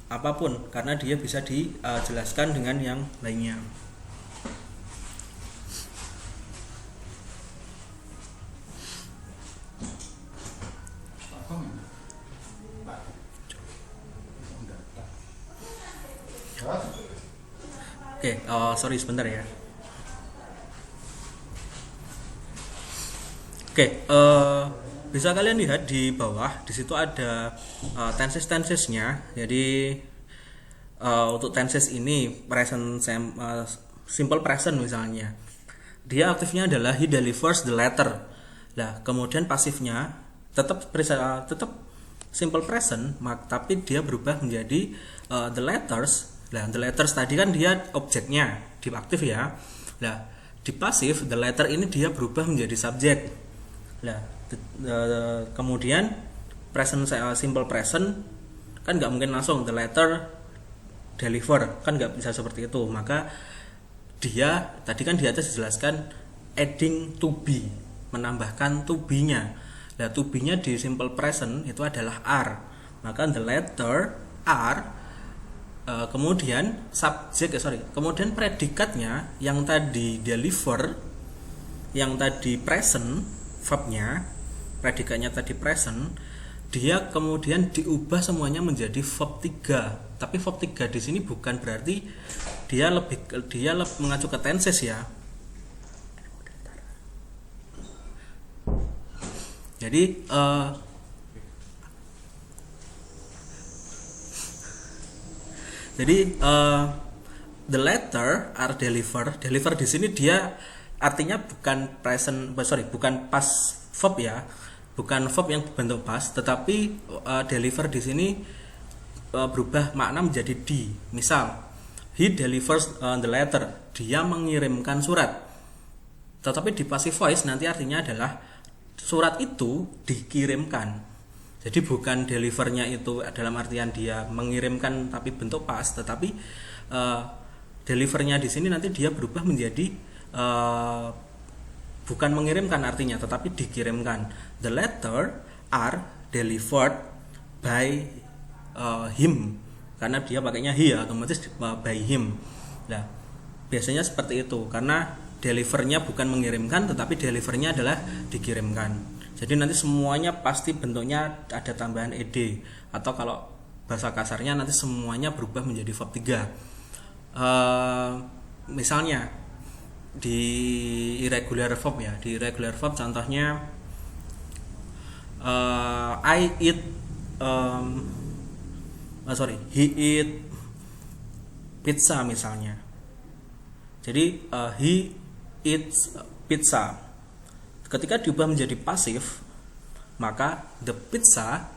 apapun, karena dia bisa dijelaskan dengan yang lainnya. Oke, sorry sebentar ya. Oke, bisa kalian lihat di bawah, di situ ada tenses-tensesnya. Jadi untuk tenses ini present simple present misalnya, dia aktifnya adalah he delivers the letter. Nah, kemudian pasifnya tetap simple present, tapi dia berubah menjadi the letters. Nah, the letters tadi kan dia objeknya di aktif ya. Nah, di pasif the letter ini dia berubah menjadi subjek. Nah, kemudian present simple present kan nggak mungkin langsung the letter deliver, kan nggak bisa seperti itu. Maka dia tadi kan di atas dijelaskan adding to be, menambahkan to be-nya. Nah, to be-nya di simple present itu adalah are. Maka the letter are, kemudian kemudian predikatnya yang tadi deliver, yang tadi present, verbnya, predikatnya tadi present, dia kemudian diubah semuanya menjadi verb 3. Tapi verb 3 di sini bukan berarti dia lebih mengacu ke tenses ya. Jadi the letter are deliver di sini dia artinya bukan bukan past verb ya, bukan verb yang berbentuk past, tetapi deliver di sini berubah makna menjadi di. Misal he delivers the letter, dia mengirimkan surat. Tetapi di passive voice nanti artinya adalah surat itu dikirimkan. Jadi bukan delivernya itu dalam artian dia mengirimkan tapi bentuk past, tetapi delivernya di sini nanti dia berubah menjadi bukan mengirimkan artinya, tetapi dikirimkan. The letter are delivered by him, karena dia pakainya he ya, otomatis by him. Nah, biasanya seperti itu, karena delivernya bukan mengirimkan, tetapi delivernya adalah dikirimkan. Jadi nanti semuanya pasti bentuknya ada tambahan ed, atau kalau bahasa kasarnya nanti semuanya berubah menjadi verb 3. Misalnya di irregular verb ya, di irregular verb contohnya he eat pizza misalnya. Jadi he eats pizza. Ketika diubah menjadi pasif, maka the pizza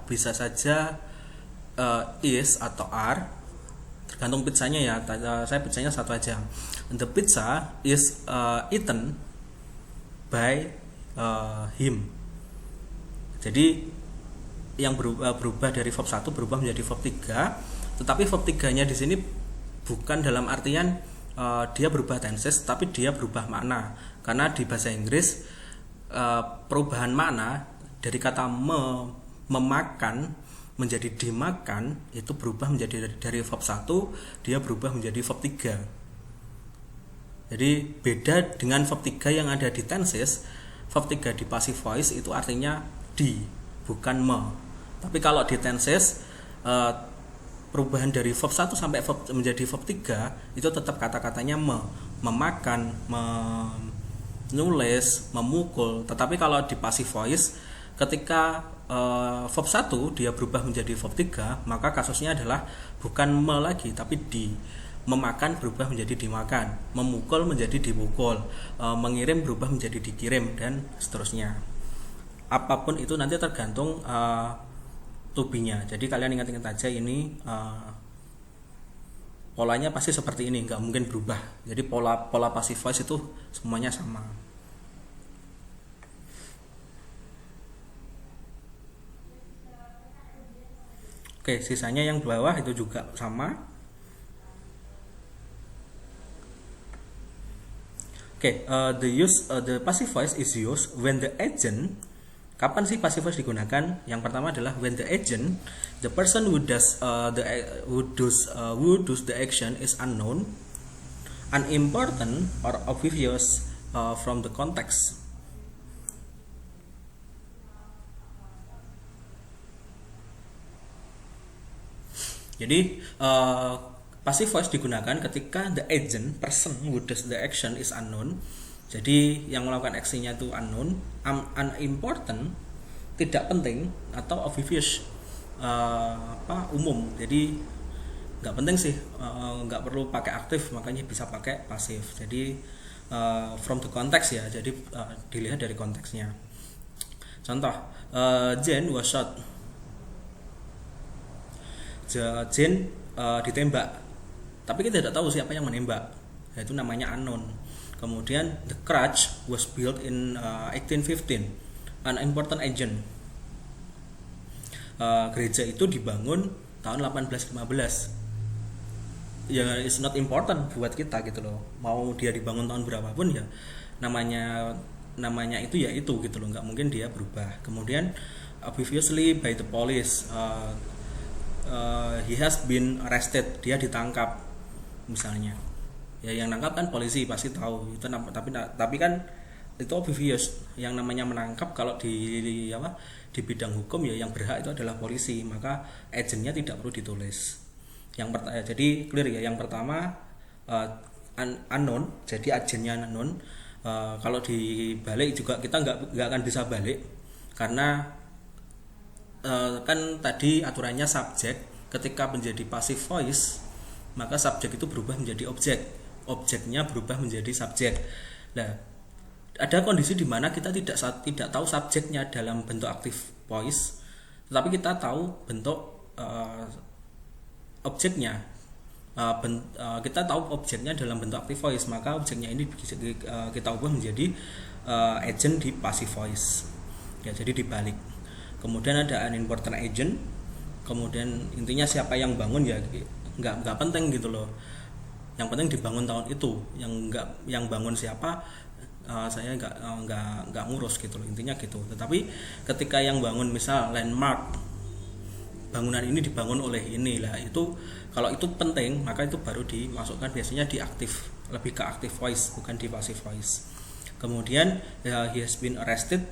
bisa saja is atau are, tergantung pizzanya ya. Saya pizzanya satu aja. The pizza is eaten by him. Jadi yang berubah dari verb 1 berubah menjadi verb 3, tetapi verb 3-nya di sini bukan dalam artian dia berubah tenses, tapi dia berubah makna. Karena di bahasa Inggris perubahan makna dari kata memakan menjadi dimakan itu berubah menjadi dari verb 1 dia berubah menjadi verb 3. Jadi beda dengan verb 3 yang ada di tenses. Verb 3 di passive voice itu artinya di, bukan me. Tapi kalau di tenses perubahan dari verb 1 sampai menjadi verb 3 itu tetap kata-katanya memakan, menulis, memukul. Tetapi kalau di passive voice ketika verb 1 dia berubah menjadi verb 3, maka kasusnya adalah bukan me lagi tapi di. Memakan berubah menjadi dimakan, memukul menjadi dipukul, mengirim berubah menjadi dikirim, dan seterusnya. Apapun itu nanti tergantung to be-nya. Jadi kalian ingat-ingat aja ini polanya pasti seperti ini, nggak mungkin berubah. Jadi pola passive voice itu semuanya sama. Oke, sisanya yang bawah itu juga sama. Oke, the passive voice is used when the agent. Kapan sih passive voice digunakan? Yang pertama adalah when the agent, the person who does the action is unknown, unimportant, or obvious from the context. Jadi passive voice digunakan ketika the agent, person who does the action is unknown. Jadi yang melakukan aksinya itu unknown, unimportant, tidak penting, atau obvious, umum. Jadi nggak penting sih, nggak perlu pakai aktif, makanya bisa pakai pasif. Jadi from the context ya, jadi dilihat dari konteksnya. Contoh, Jane was shot. Jane ditembak, tapi kita tidak tahu siapa yang menembak, itu namanya unknown. Kemudian the church was built in 1815, unimportant agent. Gereja itu dibangun tahun 1815. Ya it's not important buat kita gitu loh. Mau dia dibangun tahun berapapun ya namanya itu ya itu gitu loh, nggak mungkin dia berubah. Kemudian obviously by the police, he has been arrested, dia ditangkap misalnya. Ya yang nangkap kan polisi, pasti tahu itu, tapi kan itu obvious. Yang namanya menangkap kalau di bidang hukum ya yang berhak itu adalah polisi, maka agentnya tidak perlu ditulis. Jadi clear ya, yang pertama unknown, jadi agennya unknown. Kalau dibalik juga kita nggak akan bisa balik, karena kan tadi aturannya subjek, ketika menjadi passive voice maka subjek itu berubah menjadi objek, objeknya berubah menjadi subjek. Nah, ada kondisi di mana kita tidak tahu subjeknya dalam bentuk active voice, tetapi kita tahu bentuk objeknya. Kita tahu objeknya dalam bentuk active voice, maka objeknya ini kita ubah menjadi agent di passive voice. Ya, jadi dibalik. Kemudian ada unimportant agent. Kemudian intinya siapa yang bangun ya nggak penting gitu loh. Yang penting dibangun tahun itu. Yang bangun siapa saya nggak ngurus gitu loh, intinya gitu. Tetapi ketika yang bangun misal landmark, bangunan ini dibangun oleh ini lah, itu kalau itu penting maka itu baru dimasukkan biasanya di aktif, lebih ke active voice bukan di passive voice. Kemudian he has been arrested,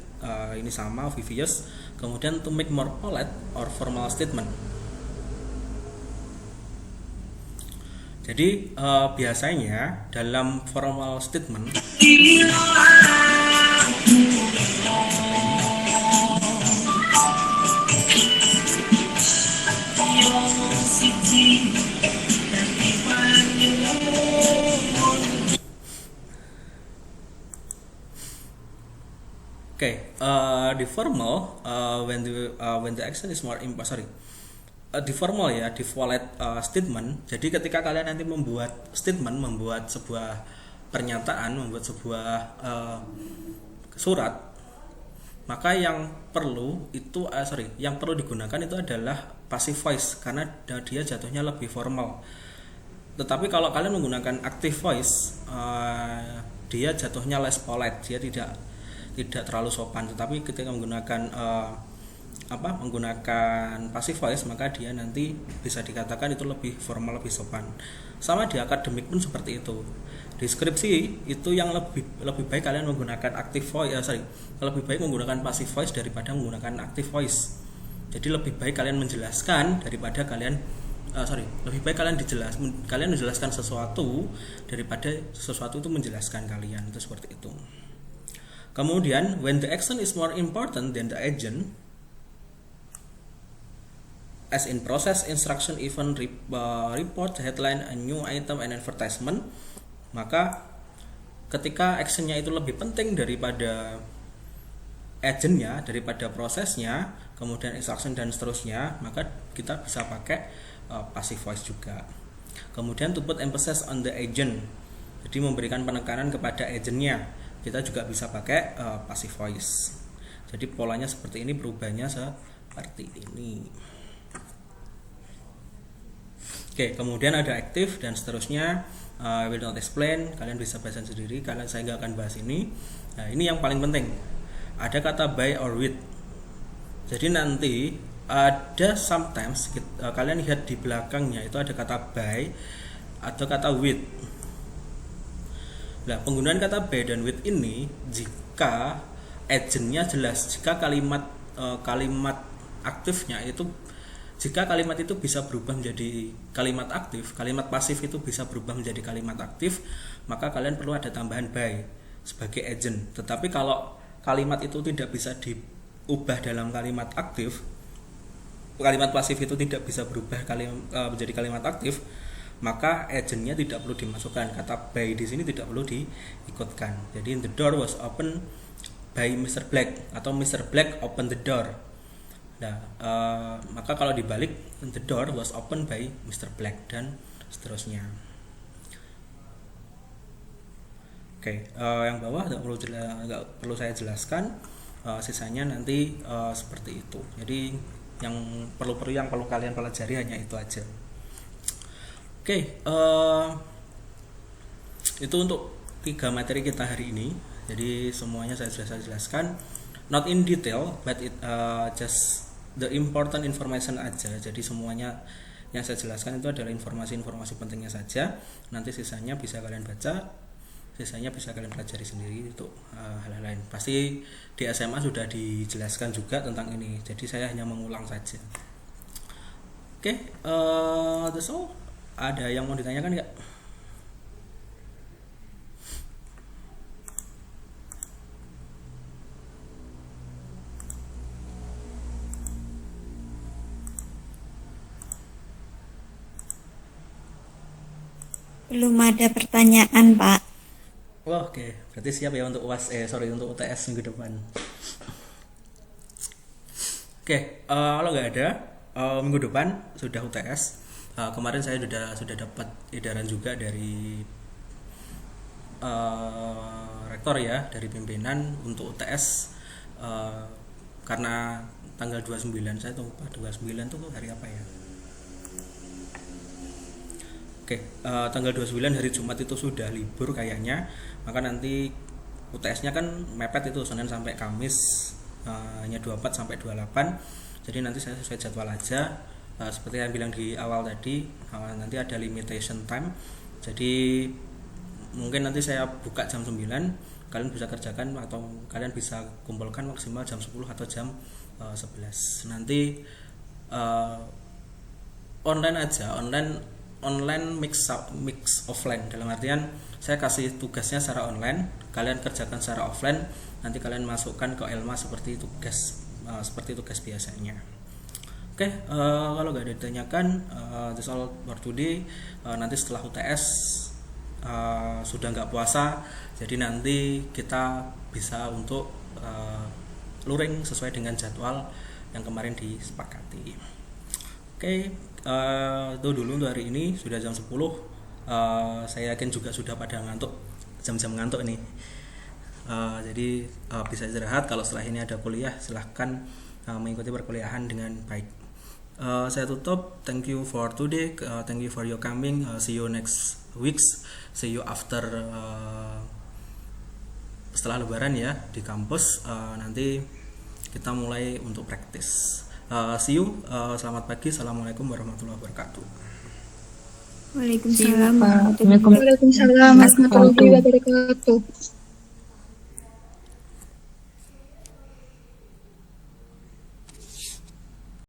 ini sama obvious. Kemudian to make more polite or formal statement. Jadi biasanya dalam formal statement di formal when the action is more di formal ya, di polite statement. Jadi ketika kalian nanti membuat statement, membuat sebuah pernyataan, membuat sebuah surat, maka yang perlu digunakan itu adalah passive voice karena dia jatuhnya lebih formal. Tetapi kalau kalian menggunakan active voice, dia jatuhnya less polite, dia tidak terlalu sopan. Tetapi ketika menggunakan menggunakan passive voice, maka dia nanti bisa dikatakan itu lebih formal, lebih sopan. Sama di akademik pun seperti itu. Deskripsi itu yang lebih baik kalian menggunakan active voice, lebih baik menggunakan passive voice daripada menggunakan active voice. Jadi lebih baik kalian menjelaskan daripada lebih baik kalian menjelaskan sesuatu daripada sesuatu itu menjelaskan kalian, itu seperti itu. Kemudian when the action is more important than the agent, as in process, instruction, event, report, headline, a new item, and advertisement, maka ketika actionnya itu lebih penting daripada agentnya, daripada prosesnya, kemudian instruction dan seterusnya, maka kita bisa pakai passive voice juga. Kemudian to put emphasis on the agent, jadi memberikan penekanan kepada agentnya, kita juga bisa pakai passive voice. Jadi polanya seperti ini, perubahannya seperti ini. Oke, kemudian ada active dan seterusnya. I will not explain, kalian bisa baca sendiri, karena saya nggak akan bahas ini. Nah, ini yang paling penting, ada kata by or with. Jadi nanti ada sometimes kalian lihat di belakangnya itu ada kata by atau kata with. Nah, penggunaan kata by dan with ini jika agentnya jelas, jika kalimat aktifnya itu, jika kalimat itu bisa berubah menjadi kalimat aktif, kalimat pasif itu bisa berubah menjadi kalimat aktif, maka kalian perlu ada tambahan by sebagai agent. Tetapi kalau kalimat itu tidak bisa diubah dalam kalimat aktif, kalimat pasif itu tidak bisa berubah menjadi kalimat aktif, maka agentnya tidak perlu dimasukkan. Kata by di sini tidak perlu diikutkan. Jadi the door was open by Mr. Black atau Mr. Black open the door. Nah, maka kalau dibalik, the door was opened by Mr. Black dan seterusnya. Oke, yang bawah nggak perlu saya jelaskan, sisanya nanti seperti itu. Jadi yang perlu kalian pelajari hanya itu aja. Oke, itu untuk 3 materi kita hari ini. Jadi semuanya saya sudah jelaskan, not in detail, but it just the important information aja. Jadi semuanya yang saya jelaskan itu adalah informasi-informasi pentingnya saja. Nanti sisanya bisa kalian baca, sisanya bisa kalian pelajari sendiri untuk hal-hal lain. Pasti di SMA sudah dijelaskan juga tentang ini. Jadi saya hanya mengulang saja. Oke, that's all. Ada yang mau ditanyakan nggak? Belum ada pertanyaan, Pak. Oke, berarti siap ya untuk untuk UTS minggu depan. Oke, kalau nggak ada, minggu depan sudah UTS. Kemarin saya sudah dapat edaran juga dari rektor ya, dari pimpinan untuk UTS, karena tanggal 29, saya tuh 29 tuh hari apa ya? Oke, tanggal 29 hari Jumat itu sudah libur kayaknya, maka nanti UTS-nya kan mepet itu Senin sampai Kamis, hanya 24 sampai 28. Jadi nanti saya sesuai jadwal aja, seperti yang bilang di awal tadi, nanti ada limitation time. Jadi mungkin nanti saya buka jam 9, kalian bisa kerjakan atau kalian bisa kumpulkan maksimal jam 10 atau jam 11. Nanti online aja, online mix offline, dalam artian saya kasih tugasnya secara online, kalian kerjakan secara offline, nanti kalian masukkan ke Elma seperti tugas biasanya. Oke, kalau nggak ada ditanyakan, that's all for today. Nanti setelah UTS sudah nggak puasa, jadi nanti kita bisa untuk luring sesuai dengan jadwal yang kemarin disepakati. Oke, itu dulu untuk hari ini, sudah jam 10. Saya yakin juga sudah pada ngantuk, jam-jam ngantuk nih. Jadi bisa istirahat. Kalau setelah ini ada kuliah, silahkan mengikuti perkuliahan dengan baik. Saya tutup. Thank you for today. Thank you for your coming. See you next weeks. See you after setelah Lebaran ya di kampus. Nanti kita mulai untuk praktis. See you. Selamat pagi. Assalamualaikum warahmatullahi wabarakatuh. Waalaikumsalam Pak. warahmatullahi wabarakatuh. Waalaikumsalam warahmatullahi wabarakatuh.